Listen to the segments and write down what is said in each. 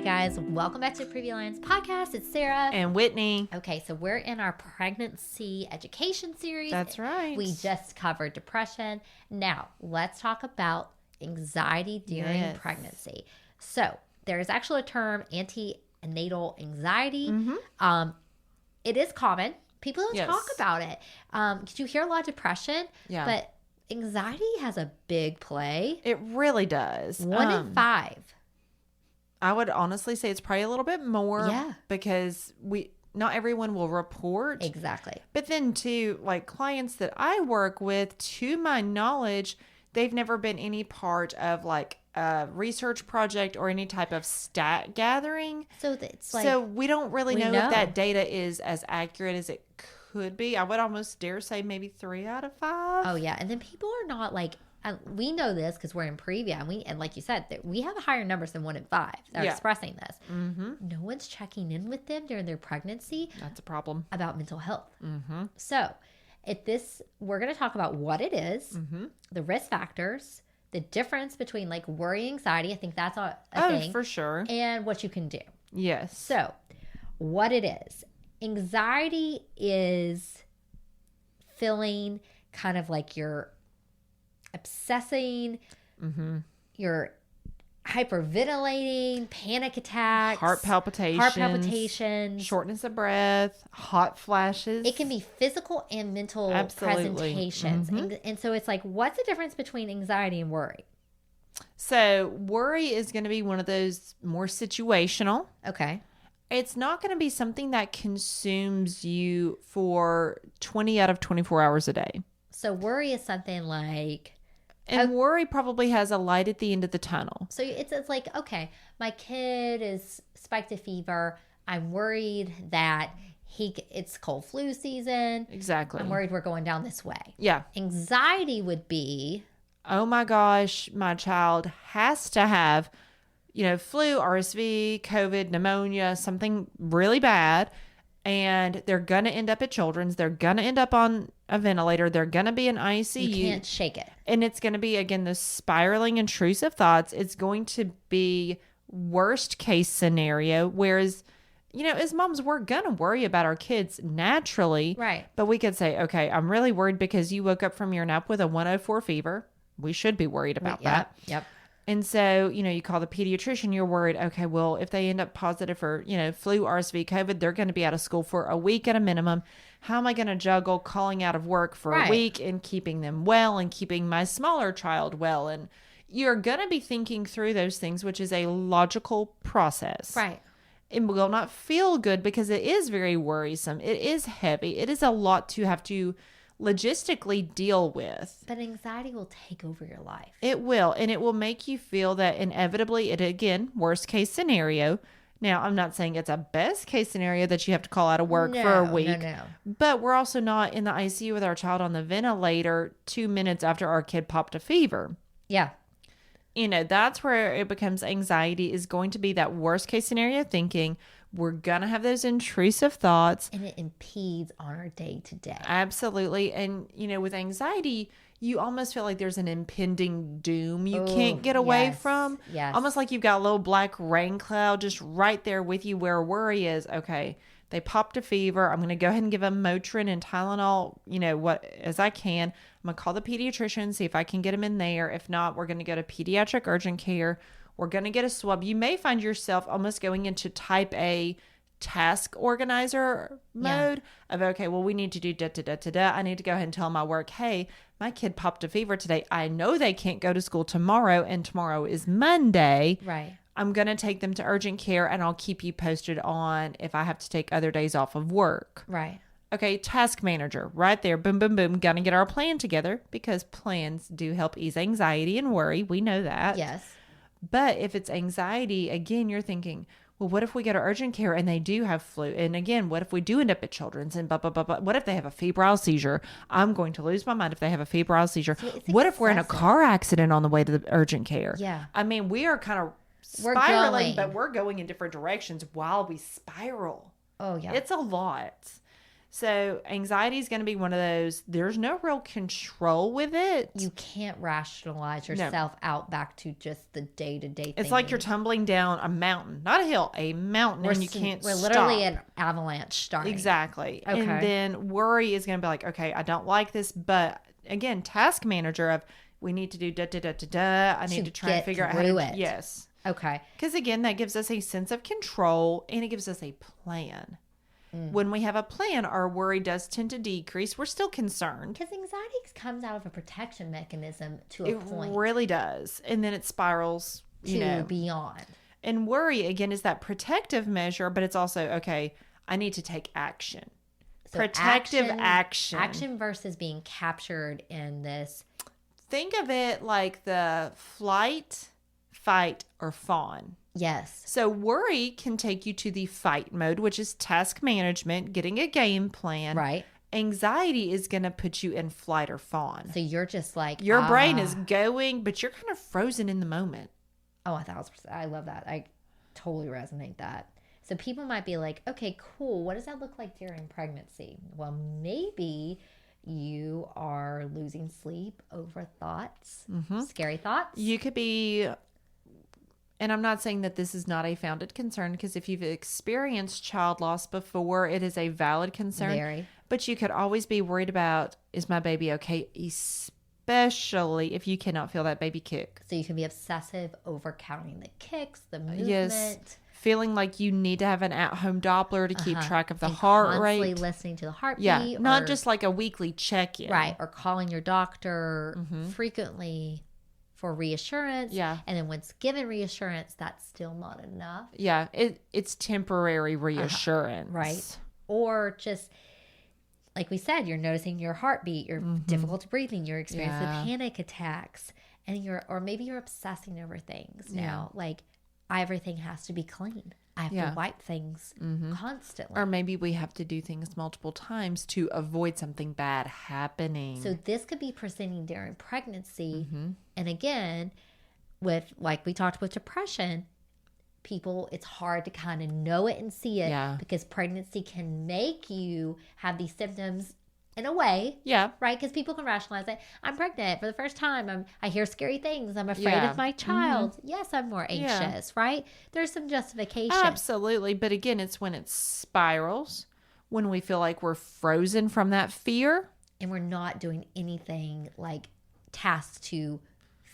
guys, welcome back to the Previa podcast. It's Sarah and Whitney. Okay, so we're in our pregnancy education series. That's right. We just covered depression. Now, let's talk about anxiety during pregnancy. So, there is actually a term, antenatal anxiety. Mm-hmm. It is common. People don't talk about it. Because you hear a lot of depression, but anxiety has a big play. It really does. 1 in 5. I would honestly say it's probably a little bit more. Yeah. Because not everyone will report. Exactly. But then too, like clients that I work with, to my knowledge, they've never been any part of like a research project or any type of stat gathering. So it's like, so we don't really know if that data is as accurate as it could be. I would almost dare say maybe 3 out of 5. Oh yeah. And then people are not like, we know this because we're in Previa, and like you said, that we have higher numbers than 1 in 5 that are expressing this. Mm-hmm. No one's checking in with them during their pregnancy. That's a problem. About mental health. Mm-hmm. So we're going to talk about what it is, the risk factors, the difference between like worry and anxiety. I think that's a thing. For sure. And what you can do. Yes. So what it is. Anxiety is feeling kind of like you're obsessing, you're hyperventilating, panic attacks, heart palpitations, shortness of breath, hot flashes. It can be physical and mental presentations. And so it's like, what's the difference between anxiety and worry? So worry is going to be one of those more situational. Okay. It's not going to be something that consumes you for 20 out of 24 hours a day. So worry is something like... And worry probably has a light at the end of the tunnel. So it's like, okay, my kid is spiked a fever. I'm worried that it's cold flu season. Exactly. I'm worried we're going down this way. Yeah. Anxiety would be... Oh my gosh, my child has to have, flu, RSV, COVID, pneumonia, something really bad. And they're going to end up at Children's. They're going to end up on a ventilator. They're going to be in ICU. You can't shake it. And it's going to be, again, the spiraling intrusive thoughts. It's going to be worst case scenario. Whereas, as moms, we're going to worry about our kids naturally. Right. But we could say, okay, I'm really worried because you woke up from your nap with a 104 fever. We should be worried about that. Yep. And so, you call the pediatrician, you're worried, okay, well, if they end up positive for, flu, RSV, COVID, they're going to be out of school for a week at a minimum. How am I going to juggle calling out of work for a week and keeping them well and keeping my smaller child well? And you're going to be thinking through those things, which is a logical process. Right. It will not feel good because it is very worrisome. It is heavy. It is a lot to have to logistically deal with. But anxiety will take over your life. It will. And it will make you feel that inevitably worst case scenario. Now, I'm not saying it's a best case scenario that you have to call out of work for a week. No. But we're also not in the ICU with our child on the ventilator 2 minutes after our kid popped a fever. Yeah. That's where it becomes anxiety is going to be that worst case scenario thinking. We're going to have those intrusive thoughts. And it impedes on our day to day. Absolutely. And, with anxiety, you almost feel like there's an impending doom you can't get away from. Yes. Almost like you've got a little black rain cloud just right there with you where worry is. Okay, they popped a fever. I'm going to go ahead and give them Motrin and Tylenol, as I can. I'm going to call the pediatrician, see if I can get them in there. If not, we're going to go to pediatric urgent care. We're going to get a swab. You may find yourself almost going into type A task organizer mode of, okay, well, we need to do da-da-da-da-da. I need to go ahead and tell my work, hey, my kid popped a fever today. I know they can't go to school tomorrow, and tomorrow is Monday. Right. I'm going to take them to urgent care, and I'll keep you posted on if I have to take other days off of work. Right. Okay, task manager, right there. Boom, boom, boom. Going to get our plan together because plans do help ease anxiety and worry. We know that. Yes. But if it's anxiety, again, you're thinking, well, what if we go to urgent care and they do have flu? And again, what if we do end up at Children's and blah, blah, blah, blah? What if they have a febrile seizure? I'm going to lose my mind if they have a febrile seizure. So what if we're in a car accident on the way to the urgent care? Yeah. I mean, we are kind of spiraling, but we're going in different directions while we spiral. Oh, yeah. It's a lot. So anxiety is going to be one of those, there's no real control with it. You can't rationalize yourself out back to just the day-to-day It's like you're tumbling down a mountain, not a hill, a mountain, and you can't We're stop. literally an avalanche starting. Exactly. Okay. And then worry is going to be like, okay, I don't like this, but again, task manager of we need to do da-da-da-da-da. I need to try and figure out how to do it. Yes. Okay. Because again, that gives us a sense of control and it gives us a plan. When we have a plan, our worry does tend to decrease. We're still concerned. Because anxiety comes out of a protection mechanism to a point. It really does. And then it spirals, to beyond. And worry, again, is that protective measure, but it's also, okay, I need to take action. So protective action. Action versus being captured in this. Think of it like the flight, fight, or fawn. Yes. So worry can take you to the fight mode, which is task management, getting a game plan. Right. Anxiety is going to put you in flight or fawn. So you're just like. Your brain is going, but you're kind of frozen in the moment. Oh, 1,000%. I love that. I totally resonate that. So people might be like, okay, cool. What does that look like during pregnancy? Well, maybe you are losing sleep over thoughts, scary thoughts. You could be... And I'm not saying that this is not a founded concern, because if you've experienced child loss before, it is a valid concern. Very. But you could always be worried about, is my baby okay? Especially if you cannot feel that baby kick. So you can be obsessive over counting the kicks, the movement. Yes. Feeling like you need to have an at-home Doppler to keep track of the heart rate. Constantly listening to the heartbeat. Yeah, not just like a weekly check-in. Right, or calling your doctor frequently for reassurance. Yeah. And then once given reassurance, that's still not enough. Yeah, it's temporary reassurance. Right. Or just, like we said, you're noticing your heartbeat, you're difficult breathing, you're experiencing panic attacks, and or maybe you're obsessing over things now. Like, everything has to be clean. I have to wipe things constantly. Or maybe we have to do things multiple times to avoid something bad happening. So this could be presenting during pregnancy. And again, with, like we talked with depression, people, it's hard to kind of know it and see it because pregnancy can make you have these symptoms in a way. Yeah. Right? Because people can rationalize it. I'm pregnant for the first time. I hear scary things. I'm afraid of my child. Yes, I'm more anxious, right? There's some justification. Absolutely. But again, it's when it spirals, when we feel like we're frozen from that fear. And we're not doing anything like tasks to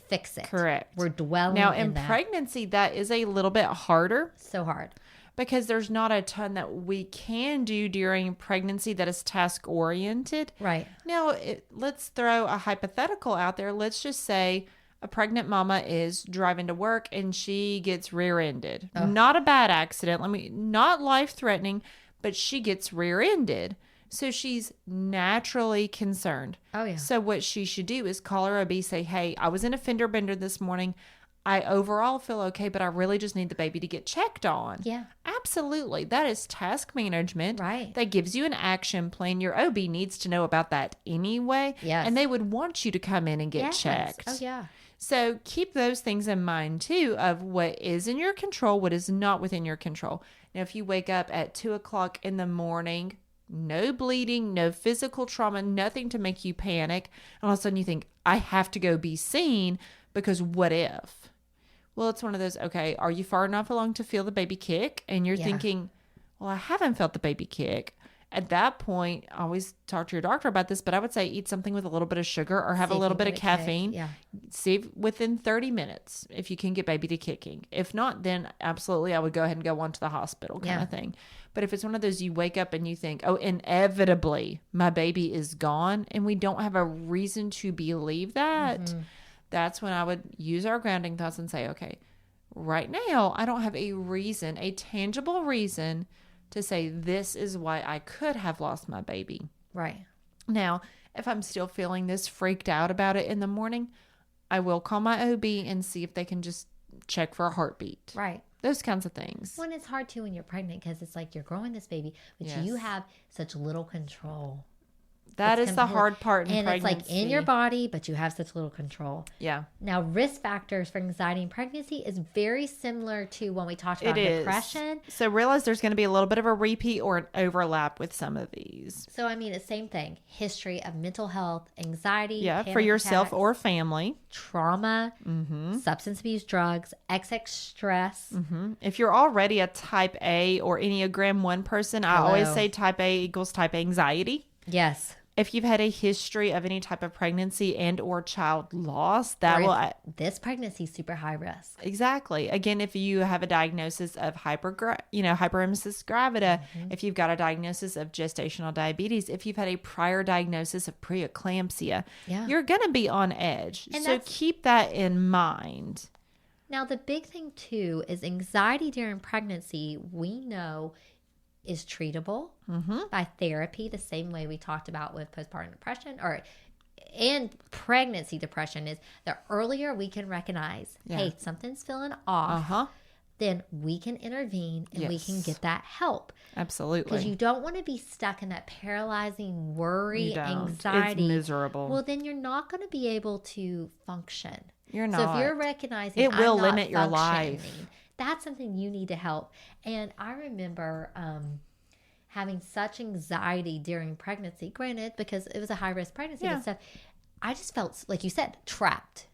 fix it. Correct. We're dwelling now, in that. Pregnancy, that is a little bit harder. So hard. Because there's not a ton that we can do during pregnancy that is task oriented. Right. Now, let's throw a hypothetical out there. Let's just say a pregnant mama is driving to work and she gets rear-ended. Not a bad accident. Not life-threatening, but she gets rear-ended. So she's naturally concerned. Oh, yeah. So what she should do is call her OB, say, hey, I was in a fender bender this morning. I overall feel okay, but I really just need the baby to get checked on. Yeah. Absolutely. That is task management. Right. That gives you an action plan. Your OB needs to know about that anyway. Yes. And they would want you to come in and get checked. Oh, yeah. So keep those things in mind too, of what is in your control, what is not within your control. Now, if you wake up at 2:00 in the morning, no bleeding, no physical trauma, nothing to make you panic, and all of a sudden you think, I have to go be seen because what if? Well, it's one of those, okay, are you far enough along to feel the baby kick? And you're thinking, well, I haven't felt the baby kick. At that point, I always talk to your doctor about this, but I would say eat something with a little bit of sugar or have a little bit of caffeine. Yeah. See if within 30 minutes if you can get baby to kicking. If not, then absolutely I would go ahead and go on to the hospital kind of thing. But if it's one of those you wake up and you think, oh, inevitably my baby is gone, and we don't have a reason to believe that, that's when I would use our grounding thoughts and say, okay, right now I don't have a reason, a tangible reason to say this is why I could have lost my baby. Right. Now, if I'm still feeling this freaked out about it in the morning, I will call my OB and see if they can just check for a heartbeat. Right. Those kinds of things. When it's hard too when you're pregnant because it's like you're growing this baby, but you have such little control. That is the hard part in pregnancy. And it's like in your body, but you have such little control. Yeah. Now, risk factors for anxiety and pregnancy is very similar to when we talked about depression. So realize there's going to be a little bit of a repeat or an overlap with some of these. So, I mean, it's the same thing. History of mental health, anxiety. Yeah, for yourself attacks, or family. Trauma, substance abuse, drugs, excess stress. If you're already a type A or Enneagram 1 person, I always say type A equals type A anxiety. Yes. If you've had a history of any type of pregnancy and or child loss, this pregnancy is super high risk. Exactly. Again, if you have a diagnosis of hyperemesis gravida, if you've got a diagnosis of gestational diabetes, if you've had a prior diagnosis of preeclampsia, you're going to be on edge. And so keep that in mind. Now, the big thing too is anxiety during pregnancy, we know is treatable by therapy, the same way we talked about with postpartum depression and pregnancy depression. Is the earlier we can recognize, hey, something's feeling off, then we can intervene and we can get that help. Absolutely. Because you don't want to be stuck in that paralyzing worry, anxiety. It's miserable. Well, then you're not going to be able to function. You're not. So if you're recognizing it will limit your life. That's something you need to help. And I remember having such anxiety during pregnancy, granted, because it was a high-risk pregnancy and stuff. I just felt, like you said, trapped.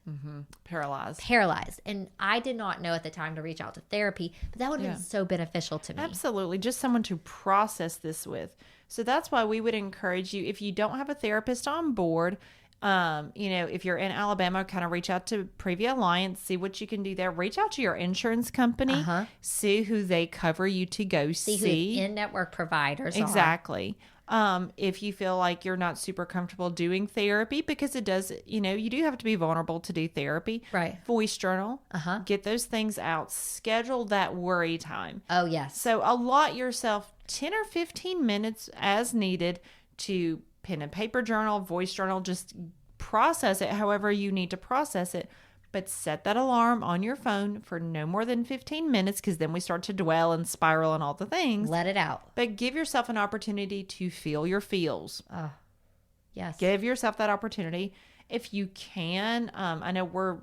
Paralyzed. And I did not know at the time to reach out to therapy, but that would have been so beneficial to me. Absolutely. Just someone to process this with. So that's why we would encourage you, if you don't have a therapist on board, if you're in Alabama, kind of reach out to Previa Alliance, see what you can do there. Reach out to your insurance company, see who they cover you to go see. Who in-network providers Exactly. If you feel like you're not super comfortable doing therapy, because it does, you do have to be vulnerable to do therapy. Right. Voice journal. Get those things out. Schedule that worry time. Oh, yes. So allot yourself 10 or 15 minutes as needed to pen and paper journal, voice journal, just process it however you need to process it. But set that alarm on your phone for no more than 15 minutes, because then we start to dwell and spiral and all the things. Let it out. But give yourself an opportunity to feel your feels. Oh, yes. Give yourself that opportunity. If you can, I know we're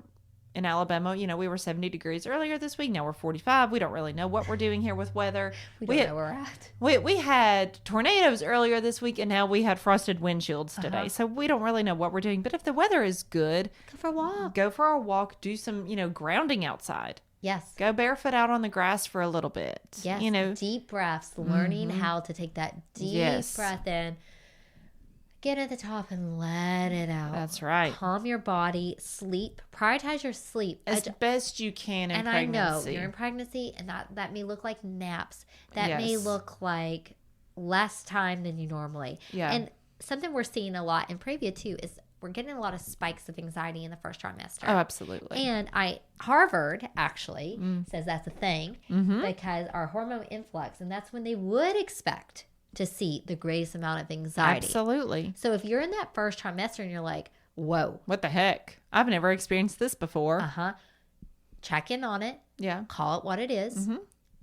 in Alabama, we were 70 degrees earlier this week. Now we're 45. We don't really know what we're doing here with weather. We don't know where we're at. We had tornadoes earlier this week, and now we had frosted windshields today. So we don't really know what we're doing. But if the weather is good, go for a walk. Go for a walk. Do some, grounding outside. Yes. Go barefoot out on the grass for a little bit. Yes. Deep breaths. Learning how to take that deep breath in. Get at the top and let it out. That's right. Calm your body. Sleep. Prioritize your sleep. As best you can in pregnancy. And I know you're in pregnancy, and that may look like naps. That may look like less time than you normally. Yeah. And something we're seeing a lot in Previa too is we're getting a lot of spikes of anxiety in the first trimester. Oh, absolutely. And Harvard actually says that's a thing because our hormone influx, and that's when they would expect to see the greatest amount of anxiety. Absolutely. So if you're in that first trimester and you're like, whoa. What the heck? I've never experienced this before. Check in on it. Yeah. Call it what it is.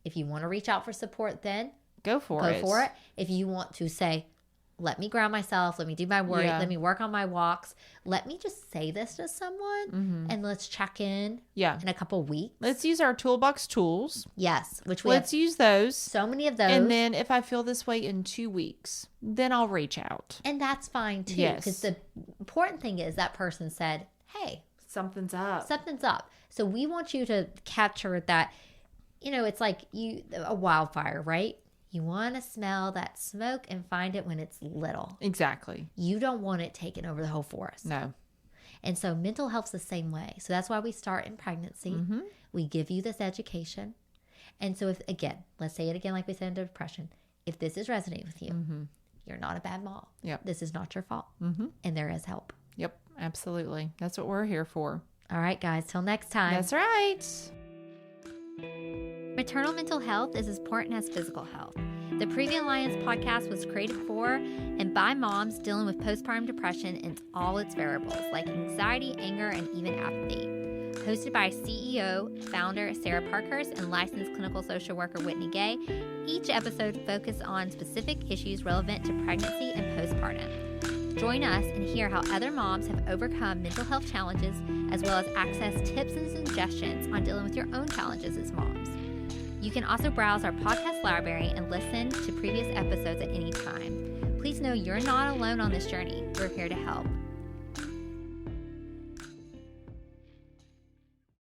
If you want to reach out for support, then go for it. If you want to say, let me ground myself, let me do my work, let me work on my walks, let me just say this to someone, and let's check in in a couple weeks. Let's use our toolbox tools. Yes, let's use those. So many of those. And then if I feel this way in 2 weeks, then I'll reach out. And that's fine too, because the important thing is that person said, hey, something's up. So we want you to capture that, it's like a wildfire, right? You want to smell that smoke and find it when it's little. Exactly. You don't want it taking over the whole forest. No. And so mental health's the same way. So that's why we start in pregnancy. We give you this education. And so let's say it again like we said in depression. If this is resonating with you, you're not a bad mom. Yep. This is not your fault. And there is help. Yep, absolutely. That's what we're here for. All right, guys. Till next time. That's right. Maternal mental health is as important as physical health. The Previa Alliance podcast was created for and by moms dealing with postpartum depression and all its variables like anxiety, anger, and even apathy. Hosted by CEO, founder Sarah Parkhurst and licensed clinical social worker Whitney Gay, each episode focuses on specific issues relevant to pregnancy and postpartum. Join us and hear how other moms have overcome mental health challenges, as well as access tips and suggestions on dealing with your own challenges as moms. You can also browse our podcast library and listen to previous episodes at any time. Please know you're not alone on this journey. We're here to help.